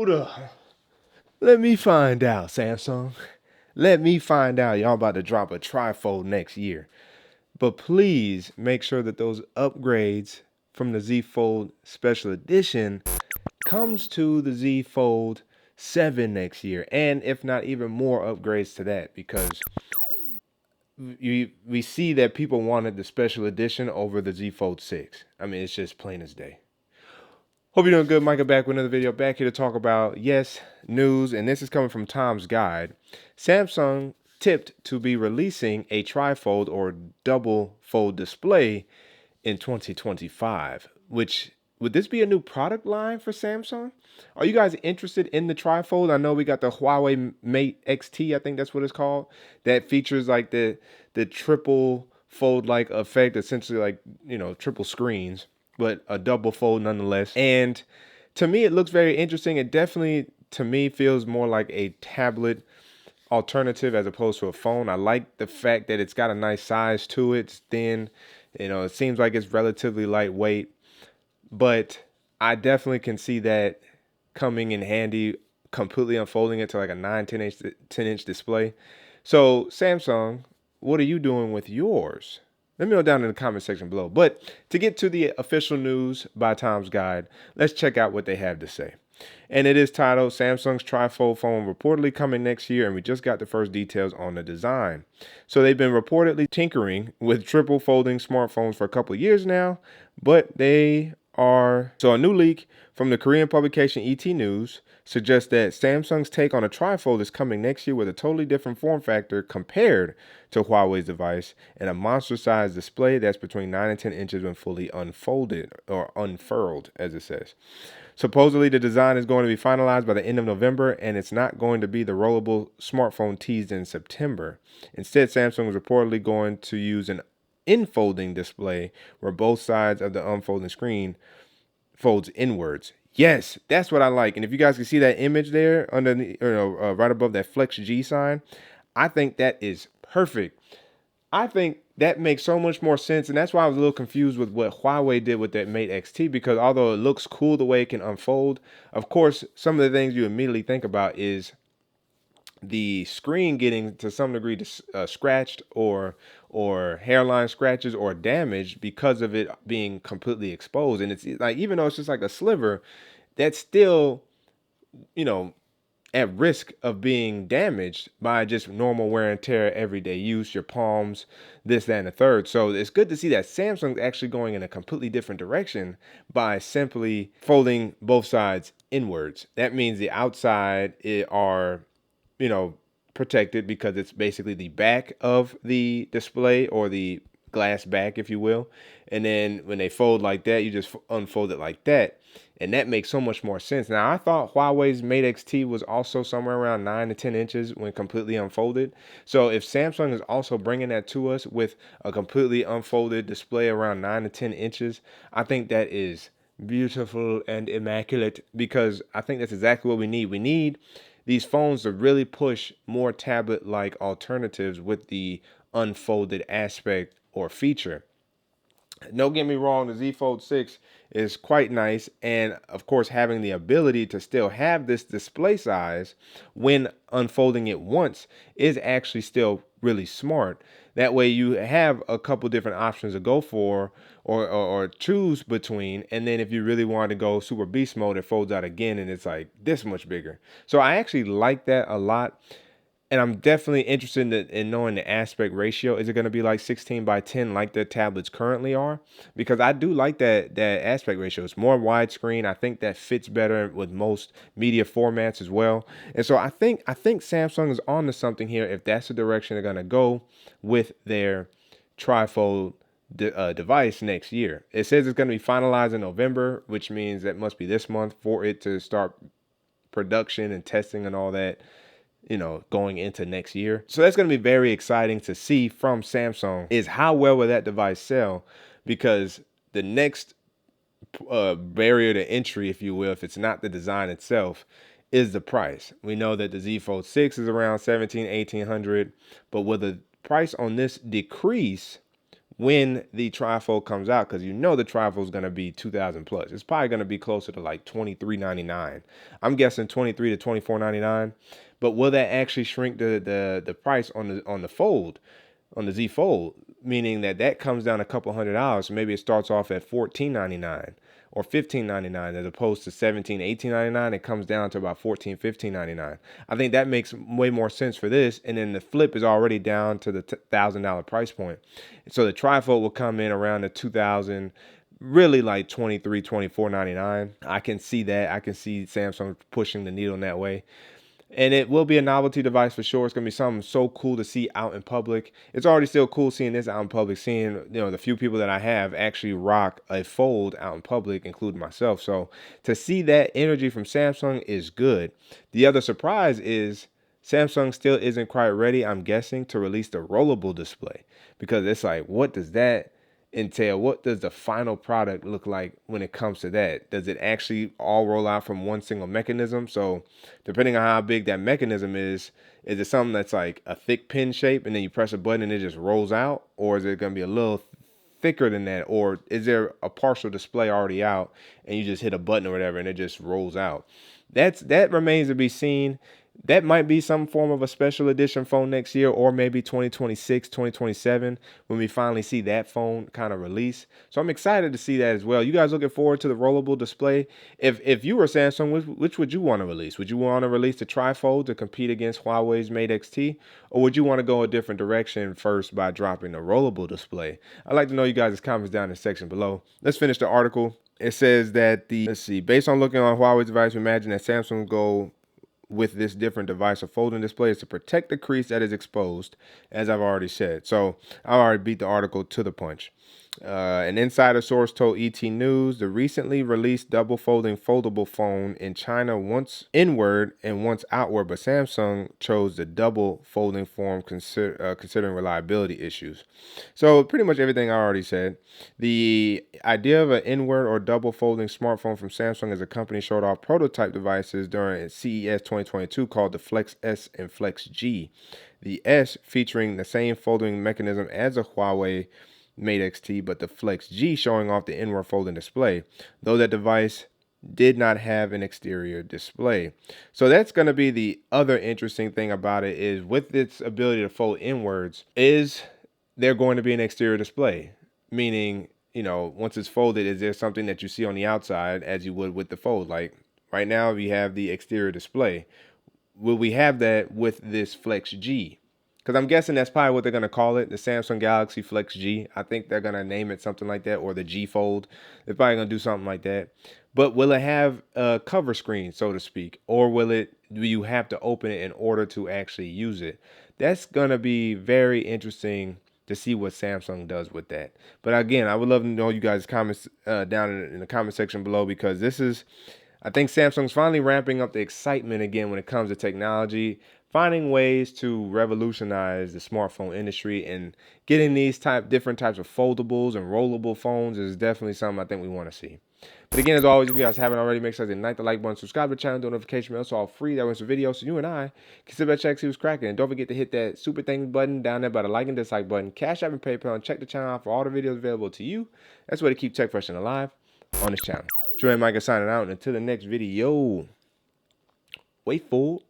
Hold up. Let me find out, Samsung. Let me find out y'all about to drop a trifold next year. But please make sure that those upgrades from the Z Fold Special Edition comes to the Z Fold 7 next year. And if not, even more upgrades to that, because we see that people wanted the special edition over the Z Fold 6. I mean, it's just plain as day. Hope you're doing good. Micah back with another video. Back here to talk about, yes, news. And this is coming from Tom's Guide. Samsung tipped to be releasing a trifold or double fold display in 2025. Which, would this be a new product line for Samsung? Are you guys interested in the trifold? I know we got the Huawei Mate XT, I think that's what it's called, that features like the triple fold like effect, essentially like, you know, triple screens, but a double fold nonetheless. And to me, it looks very interesting. It definitely, to me, feels more like a tablet alternative as opposed to a phone. I like the fact that it's got a nice size to it. It's thin. You know, it seems like it's relatively lightweight, but I definitely can see that coming in handy, completely unfolding it to like a 10-inch display. So Samsung, what are you doing with yours? Let me know down in the comment section below. But to get to the official news by Tom's Guide, let's check out what they have to say. And it is titled Samsung's trifold phone reportedly coming next year, and we just got the first details on the design. So they've been reportedly tinkering with triple folding smartphones for a couple of years now, but so a new leak from the Korean publication ET News suggests that Samsung's take on a trifold is coming next year with a totally different form factor compared to Huawei's device, and a monster-sized display that's between 9 and 10 inches when fully unfolded, or unfurled, as it says. Supposedly, the design is going to be finalized by the end of November, and it's not going to be the rollable smartphone teased in September. Instead, Samsung is reportedly going to use an infolding display where both sides of the unfolding screen folds inwards. Yes, that's what I like. And if you guys can see that image there underneath, right above that Flex G sign, I think that is perfect. I think that makes so much more sense, and that's why I was a little confused with what Huawei did with that Mate XT, because although it looks cool the way it can unfold, of course, some of the things you immediately think about is the screen getting to some degree scratched or hairline scratches or damaged because of it being completely exposed. And it's like, even though it's just like a sliver, that's still, you know, at risk of being damaged by just normal wear and tear, everyday use, your palms, this, that, and the third. So it's good to see that Samsung's actually going in a completely different direction by simply folding both sides inwards. That means the outside are, you know, protected because it's basically the back of the display, or the glass back, if you will. And then when they fold like that, you just unfold it like that. And that makes so much more sense. Now, I thought Huawei's Mate XT was also somewhere around 9 to 10 inches when completely unfolded. So if Samsung is also bringing that to us with a completely unfolded display around 9 to 10 inches, I think that is beautiful and immaculate, because I think that's exactly what we need. We need these phones to really push more tablet-like alternatives with the unfolded aspect or feature. Don't get me wrong, the Z Fold 6 is quite nice, and of course having the ability to still have this display size when unfolding it once is actually still really smart. That way you have a couple different options to go for, or choose between, and then if you really want to go super beast mode, it folds out again and it's like this much bigger. So I actually like that a lot. And I'm definitely interested in knowing the aspect ratio. Is it going to be like 16 by 10 like the tablets currently are? Because I do like that aspect ratio. It's more widescreen. I think that fits better with most media formats as well. And so I think Samsung is on to something here if that's the direction they're going to go with their trifold device next year. It says it's going to be finalized in November, which means that must be this month for it to start production and testing and all that, you know, going into next year. So that's going to be very exciting to see from Samsung, is how well will that device sell, because the next barrier to entry, if you will, if it's not the design itself, is the price. We know that the Z Fold 6 is around 1700, 1800, but will the price on this decrease when the trifold comes out, because you know the trifold is going to be 2,000 plus. It's probably going to be closer to like 23.99. I'm guessing 23 to 24.99. But will that actually shrink the price on the fold, on the Z Fold? Meaning that comes down a couple $100. So maybe it starts off at 14.99 or 15.99 as opposed to 17, 18.99. It comes down to about 14, 15.99. I think that makes way more sense for this. And then the flip is already down to the $1,000 price point. So the trifold will come in around the 2,000, really like 23, 24.99. I can see that. I can see Samsung pushing the needle in that way. And it will be a novelty device for sure. It's going to be something so cool to see out in public. It's already still cool seeing this out in public, seeing, the few people that I have actually rock a fold out in public, including myself. So to see that energy from Samsung is good. The other surprise is Samsung still isn't quite ready, I'm guessing, to release the rollable display, because it's like, what does that entail? What does the final product look like when it comes to that? Does it actually all roll out from one single mechanism? So depending on how big that mechanism is it something that's like a thick pin shape and then you press a button and it just rolls out? Or is it going to be a little thicker than that? Or is there a partial display already out and you just hit a button or whatever and it just rolls out? That remains to be seen. That might be some form of a special edition phone next year, or maybe 2026, 2027, when we finally see that phone kind of release. So I'm excited to see that as well. You guys looking forward to the rollable display? If you were Samsung, which would you want to release? Would you want to release the trifold to compete against Huawei's Mate XT? Or would you want to go a different direction first by dropping the rollable display? I'd like to know you guys' comments down in the section below. Let's finish the article. It says that based on looking on Huawei's device, we imagine that Samsung go with this different device or folding display is to protect the crease that is exposed, as I've already said. So I already beat the article to the punch. An insider source told ET News the recently released double folding foldable phone in China once inward and once outward, but Samsung chose the double folding form considering reliability issues. So pretty much everything I already said. The idea of an inward or double folding smartphone from Samsung as a company showed off prototype devices during CES 2022 called the Flex S and Flex G. The S featuring the same folding mechanism as a Huawei Mate XT, but the Flex G showing off the inward folding display, though that device did not have an exterior display. So that's going to be the other interesting thing about it, is with its ability to fold inwards, is there going to be an exterior display? Meaning, once it's folded, is there something that you see on the outside as you would with the fold? Like right now, we have the exterior display. Will we have that with this Flex G? Because I'm guessing that's probably what they're going to call it, the Samsung Galaxy Flex G. I think they're going to name it something like that, or the G Fold. They're probably going to do something like that. But will it have a cover screen, so to speak? Or do you have to open it in order to actually use it? That's going to be very interesting to see what Samsung does with that. But again, I would love to know you guys' comments down in the comment section below, because I think Samsung's finally ramping up the excitement again when it comes to technology, finding ways to revolutionize the smartphone industry, and getting these different types of foldables and rollable phones is definitely something I think we want to see. But again, as always, if you guys haven't already, make sure to hit the like button, subscribe to the channel, notification bell. It's all free. That was the video, so you and I can sit back, check, see what's cracking. And don't forget to hit that super thanks button down there by the like and dislike button, Cash App and PayPal, and check the channel out for all the videos available to you. That's where to keep tech fresh and alive on this channel. Join Micah signing out, and until the next video, wait for